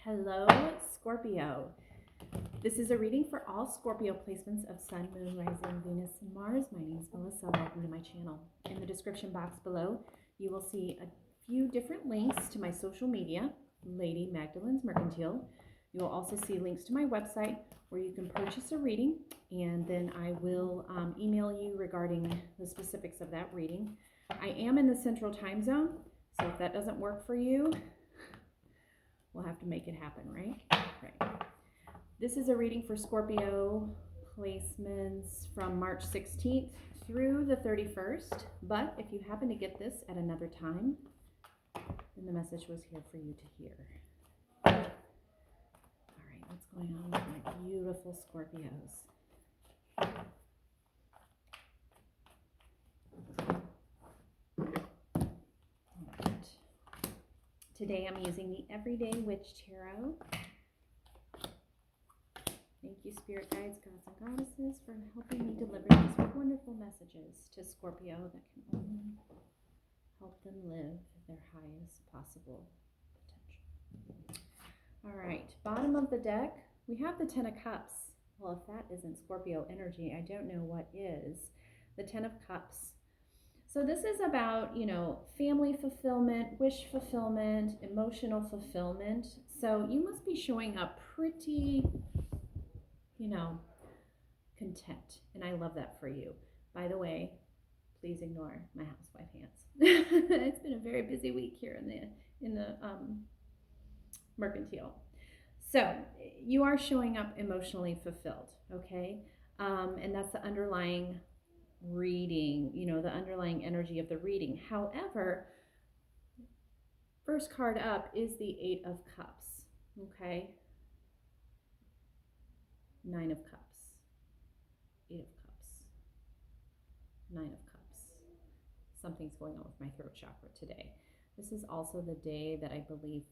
Hello, Scorpio. This is a reading for all Scorpio placements of Sun, Moon, Rising, Venus, and Mars. My name is Melissa. Welcome to my channel. In the description box below, you will see a few different links to my social media, Lady Magdalene's Mercantile. You will also see links to my website where you can purchase a reading, and then I will email you regarding the specifics of that reading. I am in the Central Time Zone, so if that doesn't work for you, we'll have to make it happen, right? Right. This is a reading for Scorpio placements from March 16th through the 31st. But if you happen to get this at another time, then the message was here for you to hear. All right, what's going on with my beautiful Scorpios? Today I'm using the Everyday Witch Tarot. Thank you, Spirit Guides, Gods, and Goddesses, for helping me deliver these wonderful messages to Scorpio that can only help them live their highest possible potential. All right, bottom of the deck, we have the Ten of Cups. Well, if that isn't Scorpio energy, I don't know what is. The Ten of Cups. So this is about, family fulfillment, wish fulfillment, emotional fulfillment. So you must be showing up pretty, content. And I love that for you. By the way, please ignore my housewife hands. It's been a very busy week here in the Mercantile. So you are showing up emotionally fulfilled, okay? And that's the underlying reading, the underlying energy of the reading. However, first card up is the Eight of Cups, okay? Nine of Cups, Eight of Cups, Nine of Cups. Something's going on with my throat chakra today. This is also the day that I believe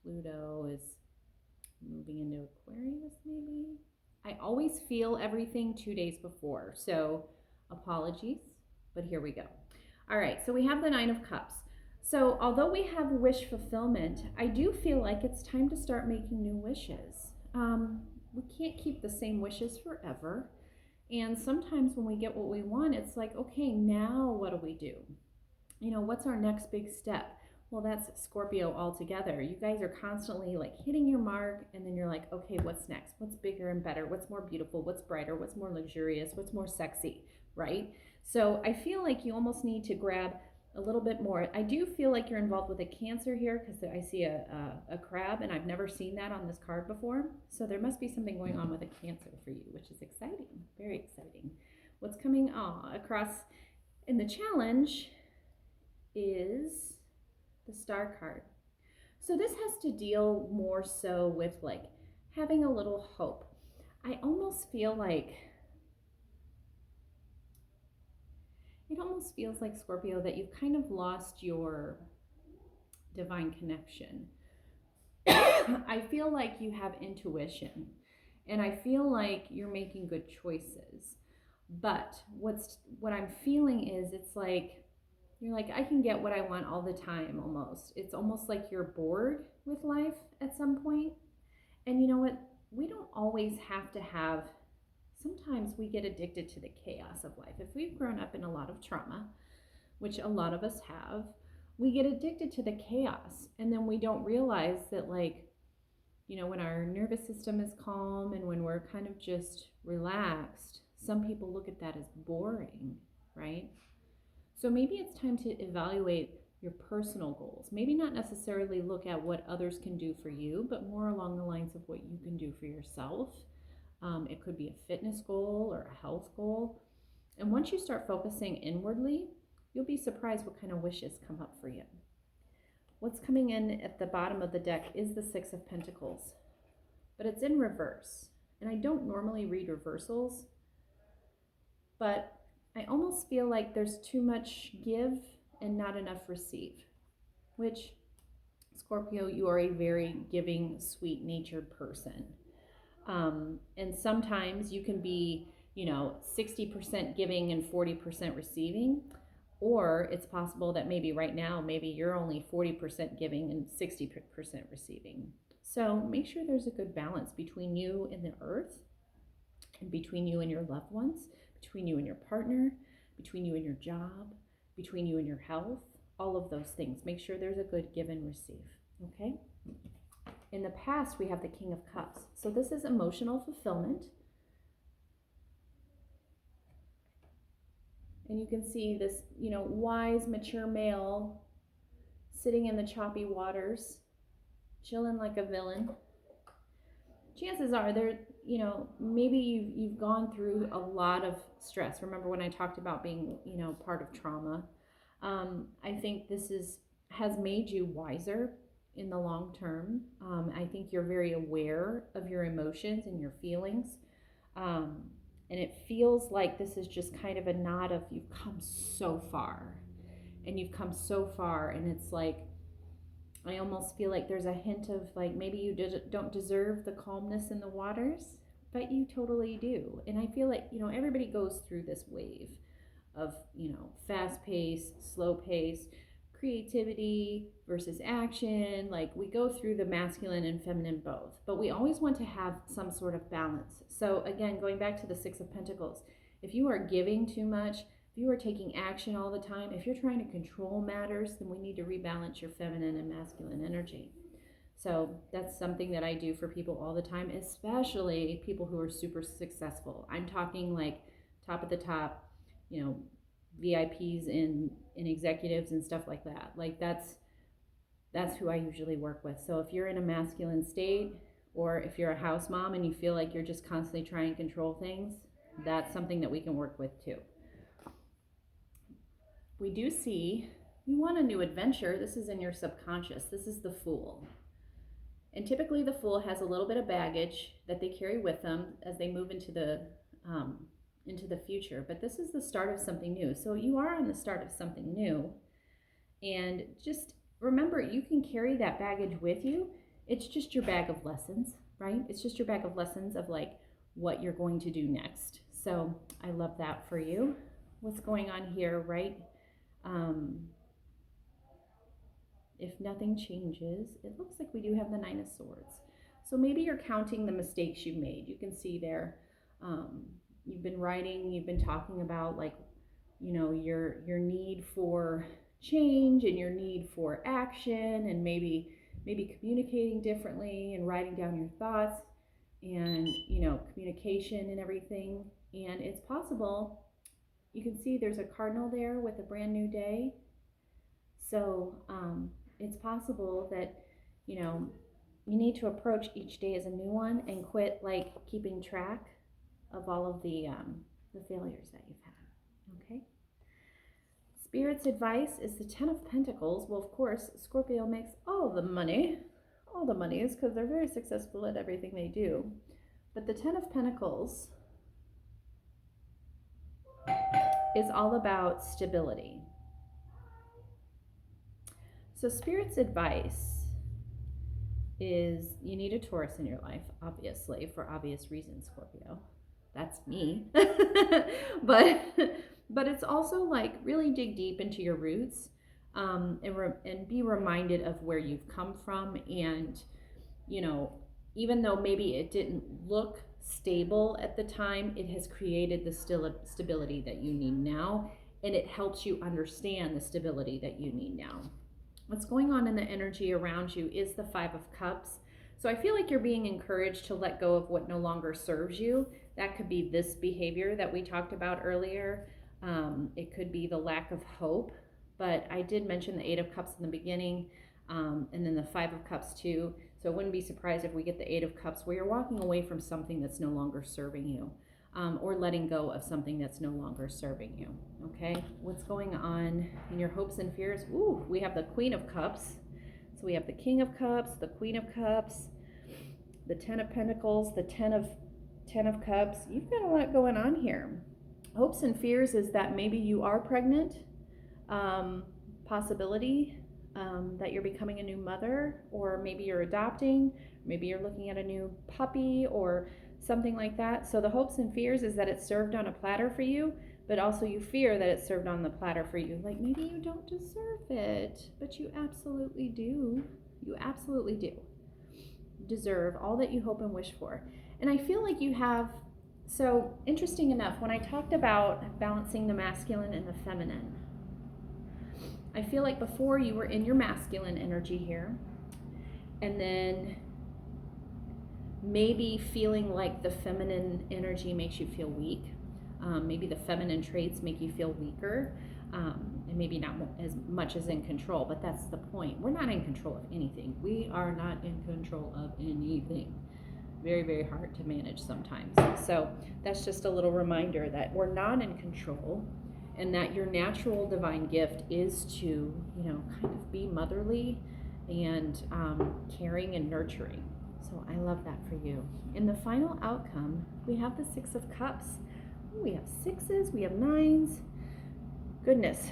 Pluto is moving into Aquarius, maybe? I always feel everything 2 days before, so apologies, but here we go. All right, so we have the Nine of Cups. So although we have wish fulfillment, I do feel like it's time to start making new wishes. We can't keep the same wishes forever. And sometimes when we get what we want, it's like, okay, now what do we do? What's our next big step? Well, that's Scorpio altogether. You guys are constantly like hitting your mark, and then you're like, okay, what's next? What's bigger and better? What's more beautiful? What's brighter? What's more luxurious? What's more sexy, right? So I feel like you almost need to grab a little bit more. I do feel like you're involved with a Cancer here because I see a crab, and I've never seen that on this card before. So there must be something going on with a Cancer for you, which is exciting, very exciting. What's coming across in the challenge is the Star card. So this has to deal more so with like having a little hope. I almost feel like it almost feels like, Scorpio, that you've kind of lost your divine connection. I feel like you have intuition, and I feel like you're making good choices. But what I'm feeling is it's like you're like, I can get what I want all the time almost. It's almost like you're bored with life at some point. And you know what? We don't always have to have, sometimes we get addicted to the chaos of life. If we've grown up in a lot of trauma, which a lot of us have, we get addicted to the chaos. And then we don't realize that, when our nervous system is calm and when we're kind of just relaxed, some people look at that as boring, right? So maybe it's time to evaluate your personal goals. Maybe not necessarily look at what others can do for you, but more along the lines of what you can do for yourself. It could be a fitness goal or a health goal. And once you start focusing inwardly, you'll be surprised what kind of wishes come up for you. What's coming in at the bottom of the deck is the Six of Pentacles, but it's in reverse. And I don't normally read reversals, but I almost feel like there's too much give and not enough receive, which, Scorpio, you are a very giving, sweet-natured person. And sometimes you can be, 60% giving and 40% receiving, Or it's possible that maybe right now, maybe you're only 40% giving and 60% receiving. So make sure there's a good balance between you and the earth, and between you and your loved ones, between you and your partner, between you and your job, between you and your health, all of those things. Make sure there's a good give and receive, okay? In the past, we have the King of Cups. So this is emotional fulfillment. And you can see this, wise, mature male sitting in the choppy waters, chilling like a villain. Chances are maybe you've gone through a lot of stress. Remember when I talked about being, part of trauma? I think this has made you wiser in the long term. I think you're very aware of your emotions and your feelings. And it feels like this is just kind of a nod of you've come so far. And you've come so far, and it's like, I almost feel like there's a hint of like maybe you don't deserve the calmness in the waters, but you totally do. And I feel like, everybody goes through this wave of, fast pace, slow pace, creativity versus action. Like we go through the masculine and feminine both, but we always want to have some sort of balance. So again, going back to the Six of Pentacles, if you are giving too much, if you are taking action all the time, if you're trying to control matters, then we need to rebalance your feminine and masculine energy. So that's something that I do for people all the time, especially people who are super successful. I'm talking like top of the top, VIPs and executives and stuff like that. Like that's who I usually work with. So if you're in a masculine state, or if you're a house mom and you feel like you're just constantly trying to control things, that's something that we can work with too. We do see you want a new adventure. This is in your subconscious. This is the Fool. And typically the Fool has a little bit of baggage that they carry with them as they move into the future. But this is the start of something new. So you are on the start of something new. And just remember, you can carry that baggage with you. It's just your bag of lessons, right? It's just your bag of lessons of like what you're going to do next. So I love that for you. What's going on here, right? If nothing changes, it looks like we do have the Nine of Swords. So maybe you're counting the mistakes you've made. You can see there, you've been writing, you've been talking about like, your need for change and your need for action, and maybe communicating differently and writing down your thoughts and, communication and everything. And it's possible, you can see there's a cardinal there with a brand new day. So it's possible that, you need to approach each day as a new one and quit like keeping track of all of the failures that you've had. Okay. Spirit's advice is the Ten of Pentacles. Well, of course, Scorpio makes all the money. All the money is because they're very successful at everything they do. But the Ten of Pentacles is all about stability. So Spirit's advice is you need a Taurus in your life, obviously, for obvious reasons, Scorpio. That's me. But it's also like really dig deep into your roots, and be reminded of where you've come from. And, even though maybe it didn't look stable at the time, it has created the stability that you need now. And it helps you understand the stability that you need now. What's going on in the energy around you is the Five of Cups. So I feel like you're being encouraged to let go of what no longer serves you. That could be this behavior that we talked about earlier. It could be the lack of hope. But I did mention the Eight of Cups in the beginning, and then the Five of Cups too. So I wouldn't be surprised if we get the Eight of Cups where you're walking away from something that's no longer serving you. Or letting go of something that's no longer serving you. Okay, what's going on in your hopes and fears? Ooh, we have the Queen of Cups. So we have the King of Cups, the Queen of Cups, the Ten of Pentacles, the Ten of Cups. You've got a lot going on here. Hopes and fears is that maybe you are pregnant. Possibility that you're becoming a new mother, or maybe you're adopting, maybe you're looking at a new puppy or something like that. So the hopes and fears is that it's served on a platter for you, but also you fear that it's served on the platter for you. Like maybe you don't deserve it, but you absolutely do. You absolutely do. deserve, all that you hope and wish for. And I feel like you have, so interesting enough, when I talked about balancing the masculine and the feminine, I feel like before you were in your masculine energy here, and then maybe feeling like the feminine energy makes you feel weak. Maybe the feminine traits make you feel weaker, and maybe not as much as in control, but that's the point. We're not in control of anything. We are not in control of anything. Very, very hard to manage sometimes. So that's just a little reminder that we're not in control, and that your natural divine gift is to, kind of be motherly and caring and nurturing. So I love that for you. In the final outcome, we have the Six of Cups. We have sixes, we have nines. Goodness.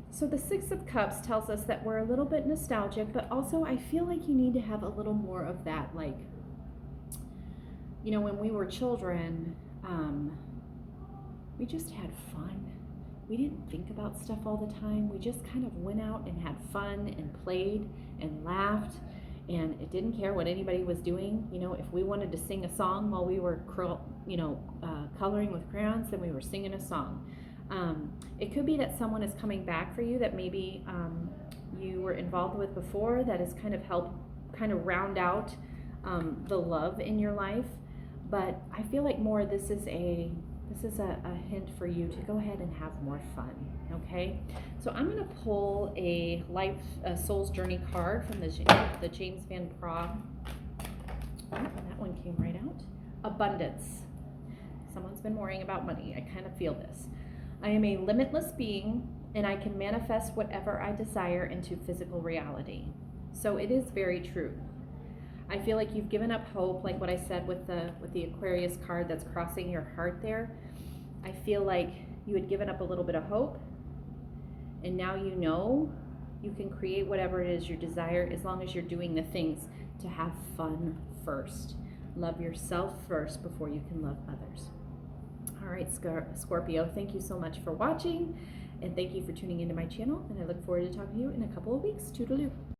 So the Six of Cups tells us that we're a little bit nostalgic, but also I feel like you need to have a little more of that, like, when we were children, we just had fun. We didn't think about stuff all the time. We just kind of went out and had fun and played and laughed, and it didn't care what anybody was doing. If we wanted to sing a song while we were coloring with crayons, then we were singing a song. It could be that someone is coming back for you that maybe you were involved with before, that has kind of helped round out the love in your life. But I feel like more this is a hint for you to go ahead and have more fun. Okay, so I'm going to pull a soul's journey card from the James Van Praagh. That one came right out. Abundance. Someone's been worrying about money. I kind of feel this. I am a limitless being, and I can manifest whatever I desire into physical reality. So it is very true. I feel like you've given up hope, like what I said with the Aquarius card that's crossing your heart there. I feel like you had given up a little bit of hope, and now you can create whatever it is you desire, as long as you're doing the things to have fun first. Love yourself first before you can love others. All right, Scorpio, thank you so much for watching, and thank you for tuning into my channel, and I look forward to talking to you in a couple of weeks. Toodaloo.